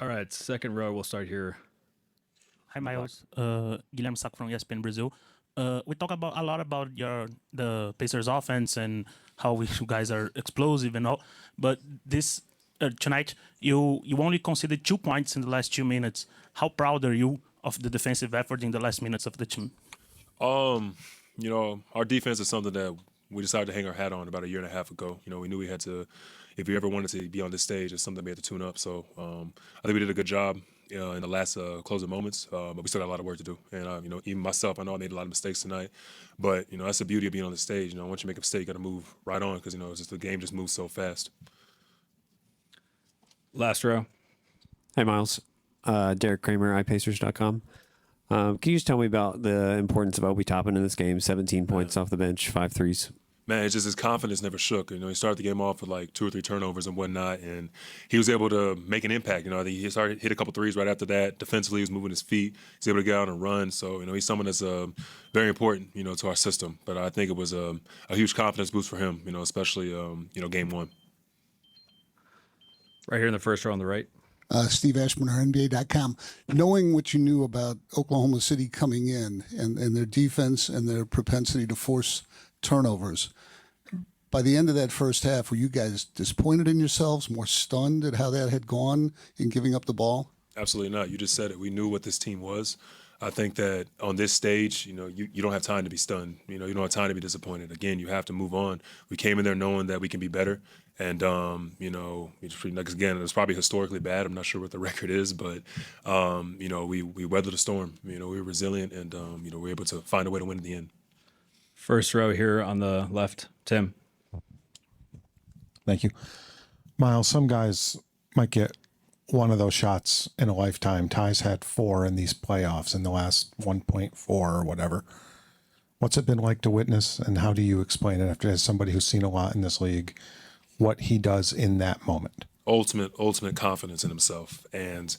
All right, second row, we'll start here. Hi, Myles. Guilherme Saco from ESPN Brazil. We talk about a lot about the Pacers offense and how you guys are explosive and all, but this tonight you only conceded 2 points in the last 2 minutes. How proud are you of the defensive effort in the last minutes of the team? Our defense is something that we decided to hang our hat on about a year and a half ago. We knew we had to, if we ever wanted to be on this stage, it's something we had to tune up. So I think we did a good job in the last closing moments, but we still got a lot of work to do. And, even myself, I know I made a lot of mistakes tonight, but, that's the beauty of being on the stage. Once you make a mistake, you got to move right on because, it's just the game just moves so fast. Last row. Hey, Myles. Derek Kramer, iPacers.com. Can you just tell me about the importance of Obi Toppin in this game? 17 points off the bench, 5 threes. Man, it's just his confidence never shook. He started the game off with like 2 or 3 turnovers and whatnot, and he was able to make an impact. I think he started hit a couple threes right after that. Defensively, he was moving his feet. He's able to get out and run. So, he's someone that's very important, to our system. But I think it was a huge confidence boost for him, especially, game one. Right here in the first row on the right. Steve Ashburn, NBA.com. Knowing what you knew about Oklahoma City coming in and their defense and their propensity to force turnovers, by the end of that first half, were you guys disappointed in yourselves, more stunned at how that had gone in giving up the ball? Absolutely not. You just said it. We knew what this team was. I think that on this stage, you don't have time to be stunned. You don't have time to be disappointed. Again, you have to move on. We came in there knowing that we can be better. And, again, it was probably historically bad. I'm not sure what the record is, but, we weathered the storm. We were resilient and, we were able to find a way to win at the end. First row here on the left. Tim. Thank you. Myles, some guys might get one of those shots in a lifetime. Ty's had 4 in these playoffs in the last 1.4 or whatever. What's it been like to witness, and how do you explain it as somebody who's seen a lot in this league, what he does in that moment? Ultimate confidence in himself. And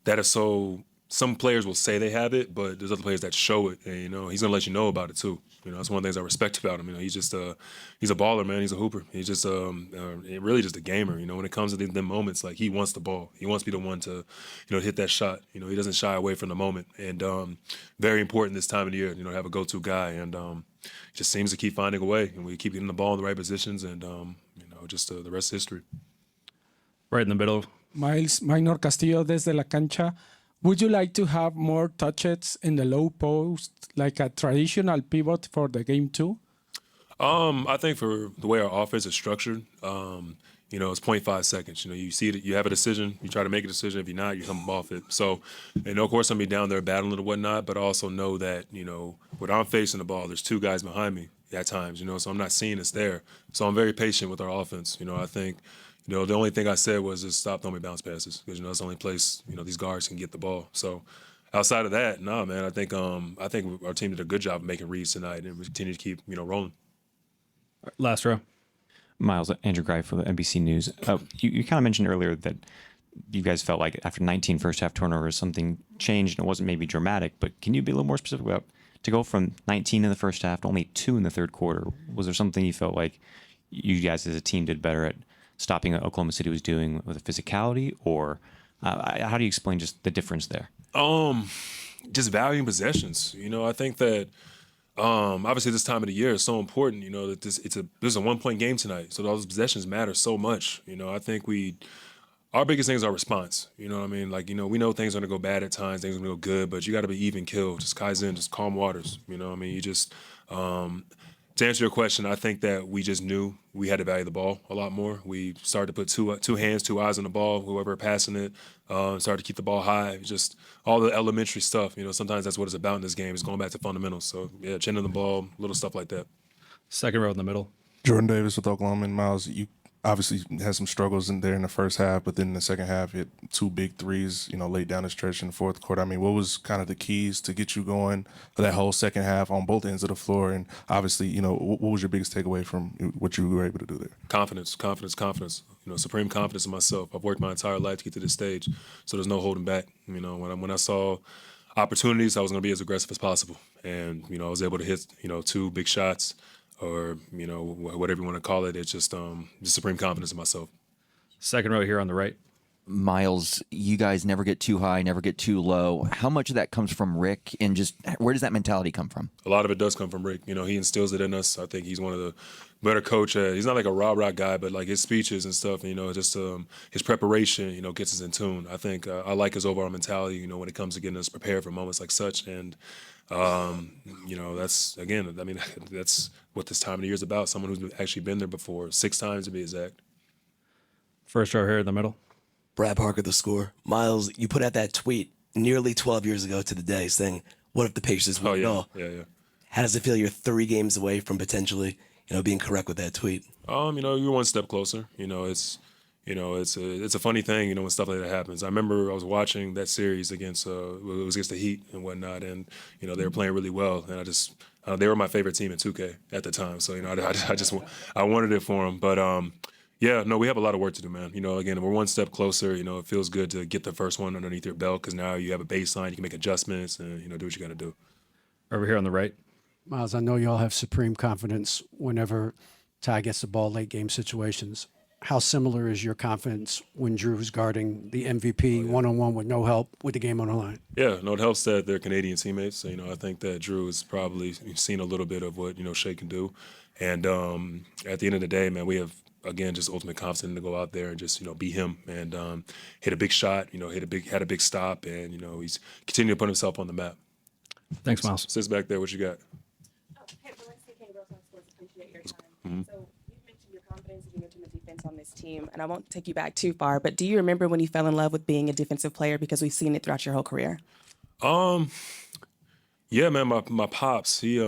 that is so, some players will say they have it, but there's other players that show it. And, he's going to let you know about it too. That's one of the things I respect about him. He's just he's a baller, man. He's a hooper. He's just really just a gamer. When it comes to them moments, like he wants the ball. He wants to be the one to, hit that shot. He doesn't shy away from the moment. And very important this time of the year, to have a go-to guy. And just seems to keep finding a way. And we keep getting the ball in the right positions. And, just the rest is history. Right in the middle. Myles, Minor Castillo desde la cancha. Would you like to have more touches in the low post, like a traditional pivot for the game too? I think for the way our offense is structured, it's 0.5 seconds. You see it, you have a decision, you try to make a decision. If you're not, you come off it. So, of course, I'm going to be down there battling and whatnot, but I also know that, when I'm facing the ball, there's 2 guys behind me at times, so I'm not seeing it's there. So I'm very patient with our offense. I think, the only thing I said was just stop throwing me bounce passes because, that's the only place, these guards can get the ball. So outside of that, nah, man, I think our team did a good job of making reads tonight and we continue to keep, rolling. Last row. Myles, Andrew Greif for the NBC News. You kind of mentioned earlier that you guys felt like after 19 first half turnovers, something changed and it wasn't maybe dramatic, but can you be a little more specific about to go from 19 in the first half to only 2 in the third quarter? Was there something you felt like you guys as a team did better at stopping what Oklahoma City was doing with the physicality, or how do you explain just the difference there? Just valuing possessions. I think that obviously this time of the year is so important. That this is a 1-point game tonight, so those possessions matter so much. I think our biggest thing is our response. You know what I mean? Like, we know things are going to go bad at times, things are going to go good, but you got to be even keel, just kaizen, just calm waters. You know what I mean? You just, to answer your question, I think that we just knew we had to value the ball a lot more. We started to put two hands, 2 eyes on the ball, whoever passing it, started to keep the ball high. Just all the elementary stuff. Sometimes that's what it's about in this game, is going back to fundamentals. So, yeah, chinning the ball, little stuff like that. Second row in the middle. Jordan Davis with Oklahoma. And Myles, you obviously had some struggles in there in the first half, but then in the second half, hit 2 big threes, late down the stretch in the fourth quarter. I mean, what was kind of the keys to get you going for that whole second half on both ends of the floor? And obviously, what was your biggest takeaway from what you were able to do there? Confidence. Supreme confidence in myself. I've worked my entire life to get to this stage, so there's no holding back. When I saw opportunities, I was going to be as aggressive as possible. And, I was able to hit, 2 big shots, or, whatever you want to call it. It's just supreme confidence in myself. Second row here on the right. Myles, you guys never get too high, never get too low. How much of that comes from Rick, and just where does that mentality come from? A lot of it does come from Rick. You know, he instills it in us. I think he's one of the better coach. He's not like a rah-rah guy, but like his speeches and stuff, you know, just his preparation, you know, gets us in tune. I think I like his overall mentality, you know, when it comes to getting us prepared for moments like such. And, you know, that's, again, I mean, that's what this time of the year is about. Someone who's actually been there before, 6 times to be exact. First row here in the middle. Brad Parker, The Score. Myles, you put out that tweet nearly 12 years ago to the day saying, what if the Pacers win it all? Yeah. How does it feel you're 3 games away from potentially, you know, being correct with that tweet? You know, you're one step closer. You know, it's a funny thing, you know, when stuff like that happens. I remember I was watching that series against it was against the Heat and whatnot, and you know they were playing really well, and they were my favorite team in 2K at the time. So you know, I wanted it for them, but yeah, no, we have a lot of work to do, man. You know, again, we're one step closer. You know, it feels good to get the first one underneath your belt because now you have a baseline, you can make adjustments, and you know, do what you got to do. Over here on the right. Myles, I know you all have supreme confidence whenever Ty gets the ball late game situations. How similar is your confidence when Drew's guarding the MVP one-on-one with no help with the game on the line? Yeah, no, it helps that they're Canadian teammates. So, you know, I think that Drew has probably seen a little bit of what, you know, Shea can do. And at the end of the day, man, we have, again, just ultimate confidence to go out there and just, you know, be him and hit a big shot, you know, had a big stop. And, you know, he's continuing to put himself on the map. Thanks, Myles. Sits back there. What you got? Hey, Valencia King, Real Talk Sports, appreciate your time. So you mentioned your confidence and your ultimate defense on this team, and I won't take you back too far, but do you remember when you fell in love with being a defensive player? Because we've seen it throughout your whole career. Yeah, man, my pops, he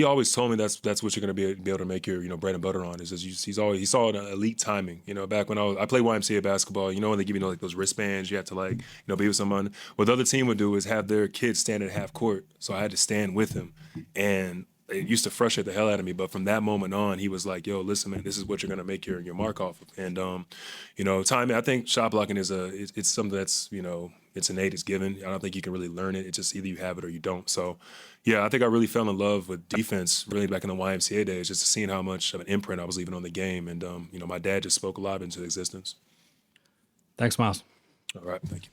always told me that's what you're gonna be able to make your, you know, bread and butter on. Is he saw an elite timing. You know, back when I played YMCA basketball, you know, when they give you, like those wristbands, you have to like, you know, be with someone. What the other team would do is have their kids stand at half court, so I had to stand with him, and it used to frustrate the hell out of me. But from that moment on, he was like, "Yo, listen, man, this is what you're gonna make your mark off of." And you know, timing. I think shot blocking is it's something that's, you know, it's innate, it's given. I don't think you can really learn it. It's just either you have it or you don't. So, yeah, I think I really fell in love with defense really back in the YMCA days, just seeing how much of an imprint I was leaving on the game. And, you know, my dad just spoke a lot into existence. Thanks, Myles. All right, thank you.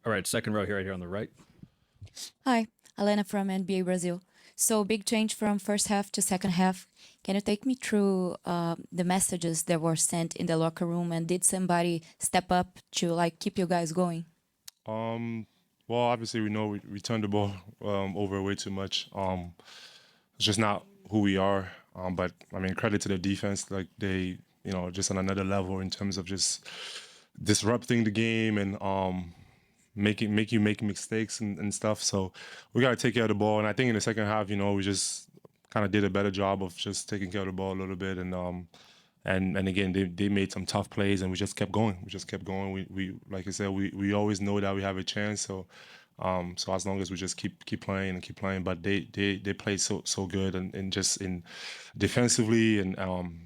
All right, second row here, right here on the right. Hi, Elena from NBA Brazil. So big change from first half to second half. Can you take me through the messages that were sent in the locker room, and did somebody step up to like keep you guys going? Well, obviously we know we turned the ball over way too much. It's just not who we are. But I mean, credit to the defense, like they, you know, just on another level in terms of just disrupting the game and making mistakes and stuff. So we got to take care of the ball. And I think in the second half, you know, we just kind of did a better job of just taking care of the ball a little bit. And again, they made some tough plays, and we just kept going. We like I said, we always know that we have a chance. So as long as we just keep playing, but they play so good and just in defensively, and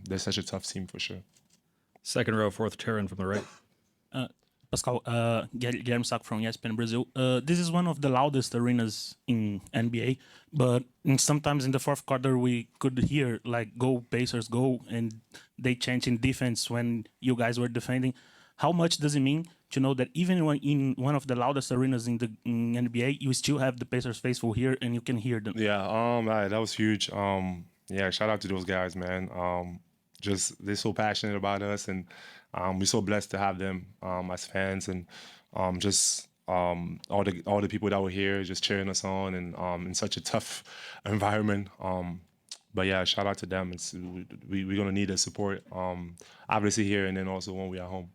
they're such a tough team for sure. Second row, fourth Terran from the right. Pascal, Guilherme Saco from ESPN Brazil. This is one of the loudest arenas in NBA, but sometimes in the fourth quarter we could hear like "Go Pacers, go!" and they chant in defense when you guys were defending. How much does it mean to know that even when in one of the loudest arenas in NBA, you still have the Pacers faithful here and you can hear them? Yeah, that was huge. Yeah, shout out to those guys, man. Just they're so passionate about us, and we're so blessed to have them as fans, and just all the people that were here just cheering us on, and in such a tough environment. But yeah, shout out to them. We're gonna need their support, obviously here, and then also when we are home.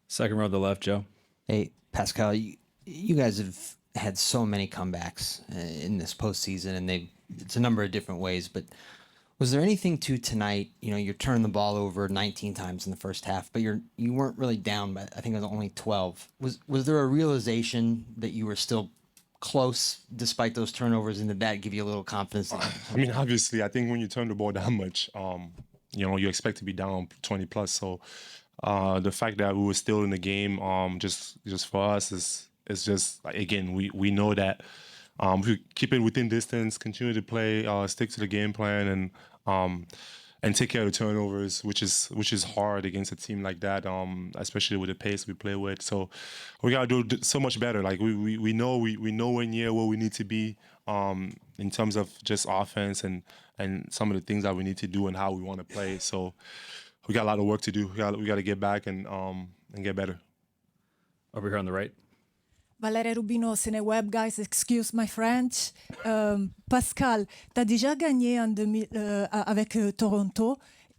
Second row to the left, Joe. Hey, Pascal, you guys have had so many comebacks in this postseason, and it's a number of different ways, but was there anything to tonight? You know, you're turning the ball over 19 times in the first half, but you weren't really down by, I think it was only 12. Was there a realization that you were still close despite those turnovers, and did that give you a little confidence? I mean, obviously, I think when you turn the ball that much, you know, you expect to be down 20 plus. So the fact that we were still in the game, just for us it's just like, again, we know that if we keep it within distance, continue to play, stick to the game plan, and take care of the turnovers, which is hard against a team like that, especially with the pace we play with. So we gotta do so much better. Like we know we're near where we need to be in terms of just offense and some of the things that we need to do and how we want to play. So we got a lot of work to do. We got to get back and get better. Over here on the right. Valérie Rubino, CineWeb, guys, excuse my French. Pascal, tu as déjà gagné avec Toronto.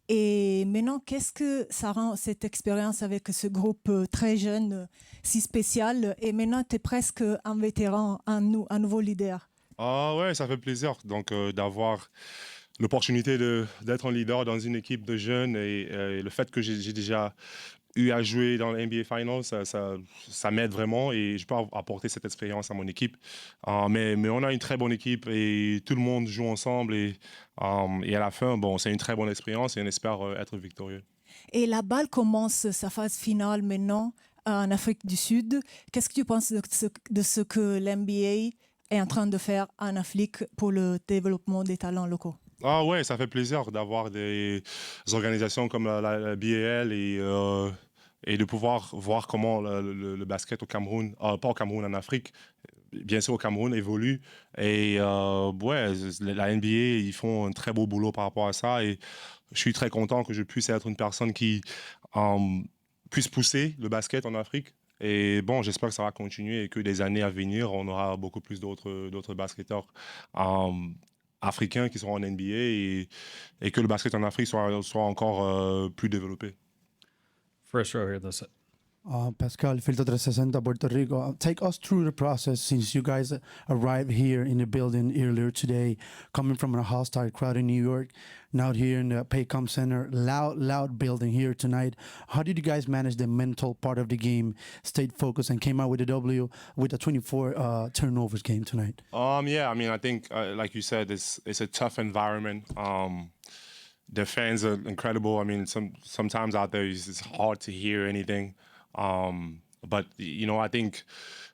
Et maintenant, qu'est-ce que ça rend cette expérience avec ce groupe très jeune, si spécial? Et maintenant, tu es presque un vétéran, un nouveau leader. Ah ouais, ça fait plaisir donc d'avoir l'opportunité d'être un leader dans une équipe de jeunes et le fait que j'ai déjà eu à jouer dans le NBA Finals, ça m'aide vraiment et je peux apporter cette expérience à mon équipe. Mais on a une très bonne équipe et tout le monde joue ensemble et à la fin, bon, c'est une très bonne expérience et on espère être victorieux. Et la balle commence sa phase finale maintenant en Afrique du Sud. Qu'est-ce que tu penses de ce que l'NBA est en train de faire en Afrique pour le développement des talents locaux? Ah ouais, ça fait plaisir d'avoir des organisations comme la BAL et de pouvoir voir comment le basket au Cameroun, pas au Cameroun, en Afrique, bien sûr au Cameroun, évolue. Et ouais, la NBA, ils font un très beau boulot par rapport à ça. Et je suis très content que je puisse être une personne qui puisse pousser le basket en Afrique. Et bon, j'espère que ça va continuer et que des années à venir, on aura beaucoup plus d'autres basketteurs africains qui seront en NBA et que le basket en Afrique soit encore plus développé. First row here, this. Pascal, Filtro 360, Puerto Rico. Take us through the process since you guys arrived here in the building earlier today, coming from a hostile crowd in New York, now here in the Paycom Center, loud building here tonight. How did you guys manage the mental part of the game, stayed focused, and came out with a W with a 24 turnovers game tonight? Yeah, I mean, I think, like you said, it's a tough environment. The fans are incredible. I mean, sometimes out there it's hard to hear anything. But you know, I think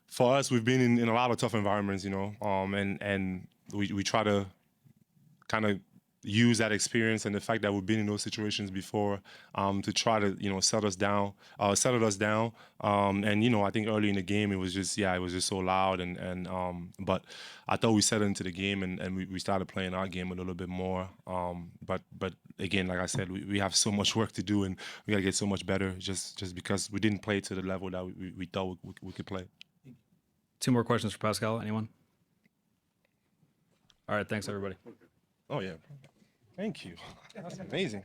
for us, we've been in a lot of tough environments, you know, and we try to kind of use that experience and the fact that we've been in those situations before to try to, you know, settle us down. And you know, I think early in the game it was just so loud and but I thought we settled into the game and we started playing our game a little bit more. But again, like I said, we have so much work to do and we gotta get so much better just because we didn't play to the level that we thought we could play. 2 more questions for Pascal. Anyone? All right, thanks everybody. Oh yeah. Thank you. That's amazing.